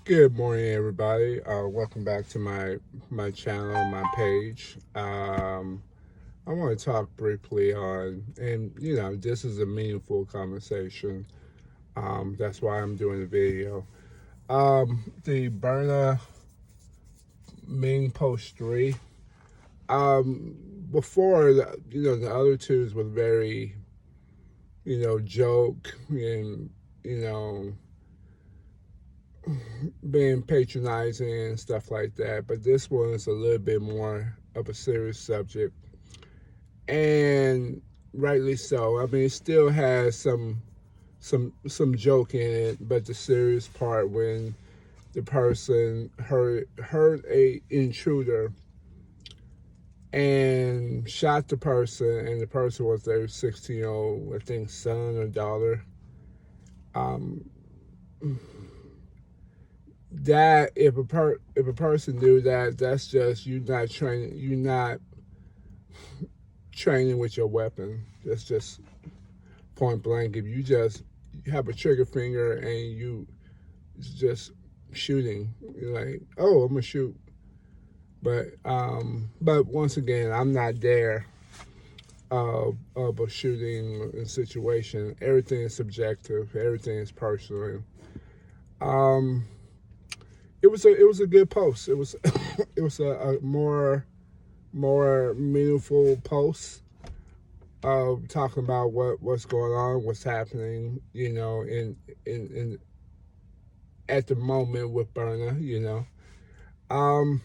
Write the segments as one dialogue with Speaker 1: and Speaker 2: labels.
Speaker 1: Good morning, everybody. Welcome back to my channel, my page. I want to talk briefly on, and this is a meaningful conversation. That's why I'm doing the video. The Byrna Mean Post 3. Before, the other twos were very, joke and, you know, being patronizing and stuff like that. But this one is a little bit more of a serious subject, and rightly so. I mean, it still has some joke in it, but the serious part when the person heard a intruder and shot the person, and the person was their 16-year-old, I think, son or daughter. Um, that if a person do that, that's just you not training. You not training with your weapon. That's just point blank. If you just have a trigger finger and you just shooting, you're like, oh, I'm gonna shoot. But once again, I'm not there of a shooting situation. Everything is subjective. Everything is personal. Um, it was a good post. It was it was a more meaningful post of talking about what's going on, what's happening, in at the moment with Byrna. Um,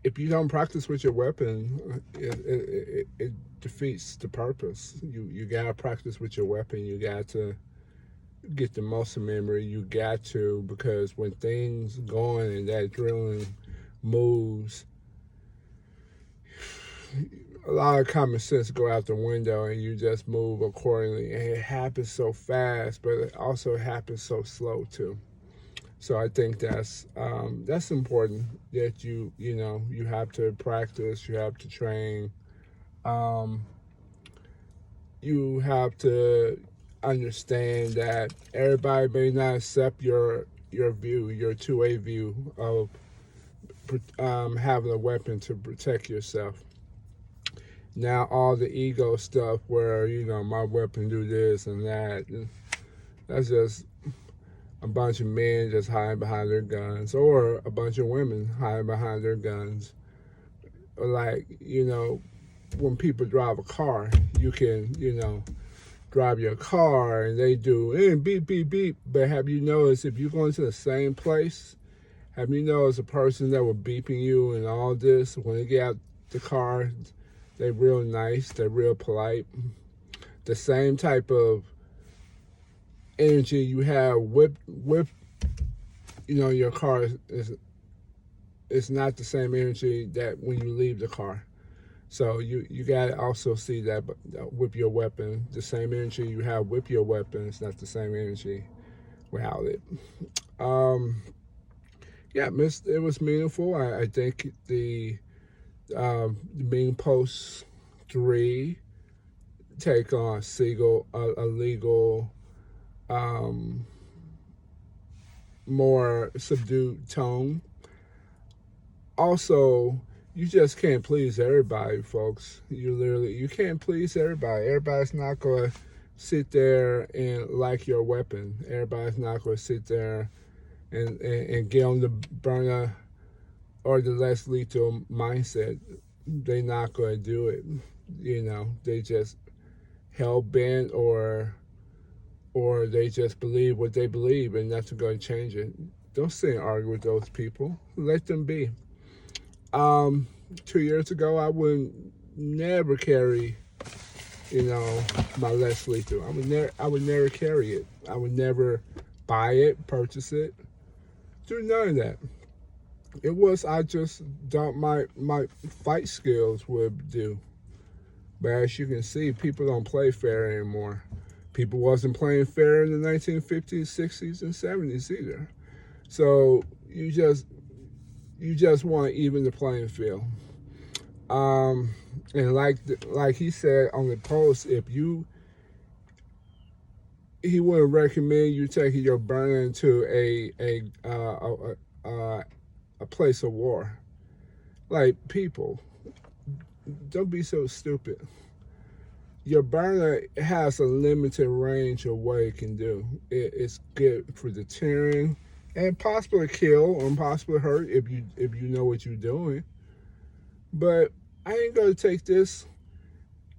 Speaker 1: if you don't practice with your weapon, it defeats the purpose. You gotta practice with your weapon. You got to get the muscle memory. You got to, because when things going and that drilling moves, a lot of common sense go out the window and you just move accordingly. And it happens so fast, but it also happens so slow too. So I think that's important, that you have to practice, you have to train, um, you have to understand that everybody may not accept your view, your two-way view of having a weapon to protect yourself. Now all the ego stuff where my weapon do this and that, that's just a bunch of men just hiding behind their guns, or a bunch of women hiding behind their guns. Like, when people drive a car, you can, drive your car and they do and beep, beep, beep. But have you noticed, if you're going to the same place, have you noticed a person that was beeping you and all this, when they get out the car, they're real nice, they're real polite. The same type of energy you have with your car is not the same energy that when you leave the car. So you gotta also see that with your weapon, the same energy you have with your weapon is not the same energy without it. Um, yeah, it was meaningful. I think the Mean Post 3 take on Siegel a legal, um, more subdued tone. Also, you just can't please everybody, folks. You can't please everybody. Everybody's not going to sit there and like your weapon. Everybody's not going to sit there and get on the Byrna or the less lethal mindset. They're not going to do it. They just hell bent, or they just believe what they believe, and that's going to change it. Don't sit and argue with those people. Let them be. 2 years ago, I would never carry, my less lethal. I would never carry it. I would never buy it, purchase it, do none of that. I just thought my fight skills would do. But as you can see, people don't play fair anymore. People wasn't playing fair in the 1950s, 60s, and 70s either. So you just want to even the playing field. And like he said on the post, if you he wouldn't recommend you taking your Byrna to a place of war. Like, people, don't be so stupid. Your Byrna has a limited range of what it can do. It's good for deterring and possibly kill or possibly hurt if you know what you're doing. But I ain't gonna take this,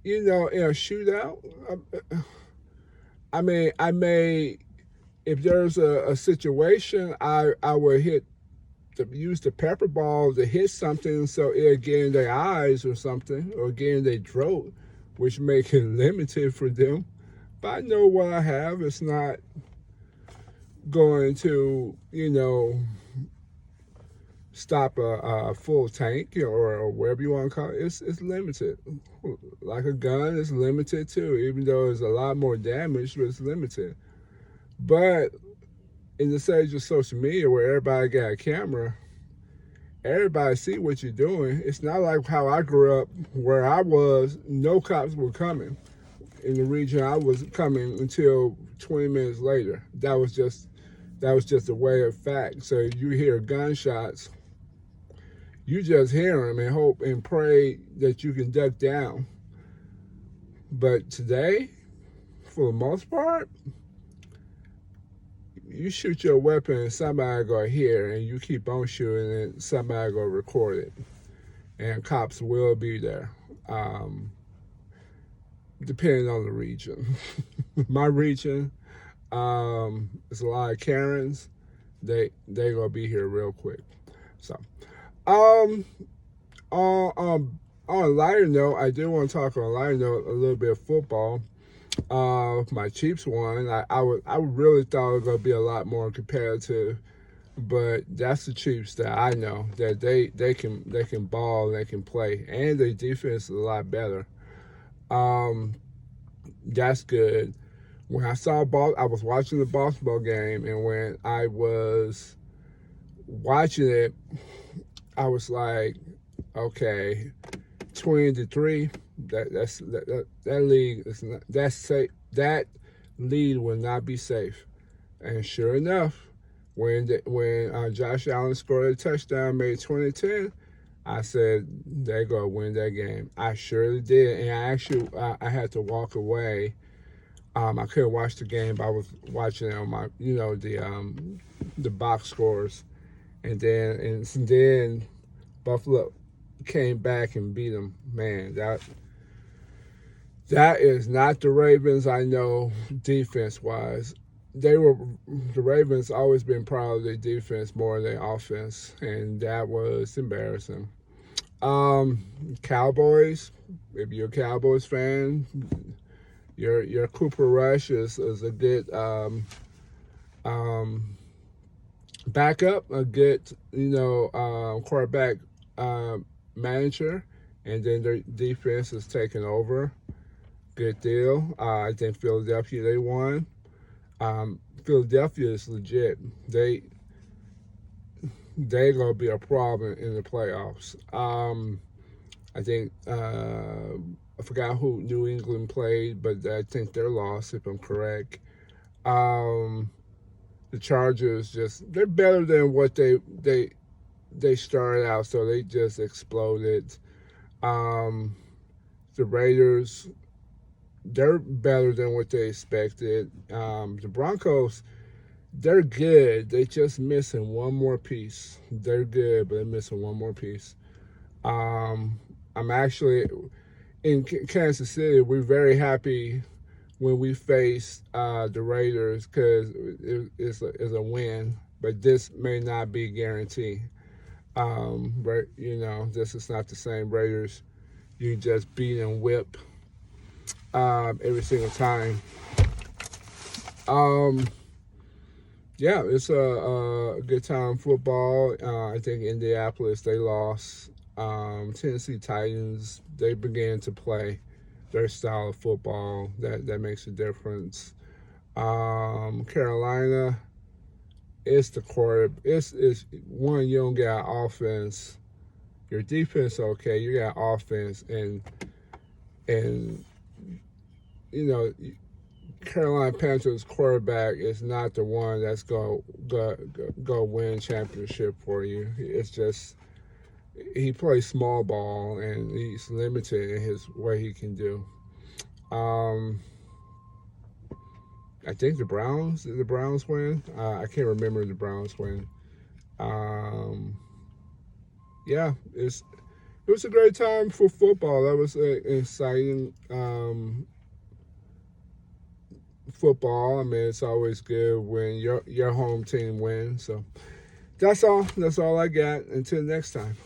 Speaker 1: in a shootout. I mean, I may, if there's a situation, I would use the pepper ball to hit something so it'll get in their eyes or something, or get in their throat, which make it limited for them. But I know what I have. It's not going to, stop a full tank, or whatever you want to call it. It's limited. Like a gun, it's limited too, even though there's a lot more damage, but it's limited. But in the age of social media where everybody got a camera, everybody see what you're doing. It's not like how I grew up where I was, no cops were coming. In the region I was coming until 20 minutes later. That was just a way of fact. So if you hear gunshots, you just hear them and hope and pray that you can duck down. But today, for the most part, you shoot your weapon and somebody go hear, and you keep on shooting and somebody go record it. And cops will be there, depending on the region. My region, it's a lot of Karens. They gonna be here real quick. So, on a lighter note, I do want to talk on a lighter note a little bit of football. My Chiefs won. I really thought it was gonna be a lot more competitive, but that's the Chiefs that I know that they can ball and they can play, and their defense is a lot better. That's good. When I was watching the basketball game, and when I was watching it, I was like, okay, 20-3. That league is not, that's safe. That lead will not be safe. And sure enough, when Josh Allen scored a touchdown, made 20-10, I said they're gonna win that game. I surely did, and I had to walk away. I couldn't watch the game, but I was watching it on my, the box scores, and then Buffalo came back and beat them. Man, that is not the Ravens I know defense-wise. The Ravens always been proud of their defense more than their offense, and that was embarrassing. Cowboys, if you're a Cowboys fan, your Cooper Rush is a good backup, a good quarterback manager, and then their defense is taking over. Good deal. I think Philadelphia, they won. Philadelphia is legit. They're gonna be a problem in the playoffs. I think I forgot who New England played, but I think they're lost if I'm correct. The Chargers they're better than what they started out, so they just exploded. The Raiders, they're better than what they expected. The Broncos, they're good. They just missing one more piece. They're good, but they're missing one more piece. I'm actually in Kansas City. We're very happy when we face the Raiders because it's a win, but this may not be guaranteed. But this is not the same Raiders you just beat and whip every single time. Yeah, it's a good time football. I think Indianapolis, they lost. Tennessee Titans, they began to play their style of football. That makes a difference. Carolina, it's the quarter. It's one, you don't got offense. Your defense, okay, you got offense, and Carolina Panthers quarterback is not the one that's go win championship for you. It's just he plays small ball and he's limited in his what he can do. I think the Browns win. I can't remember the Browns win. Yeah, it was a great time for football. That was exciting. Football. I mean, it's always good when your home team wins. So that's all. That's all I got. Until next time.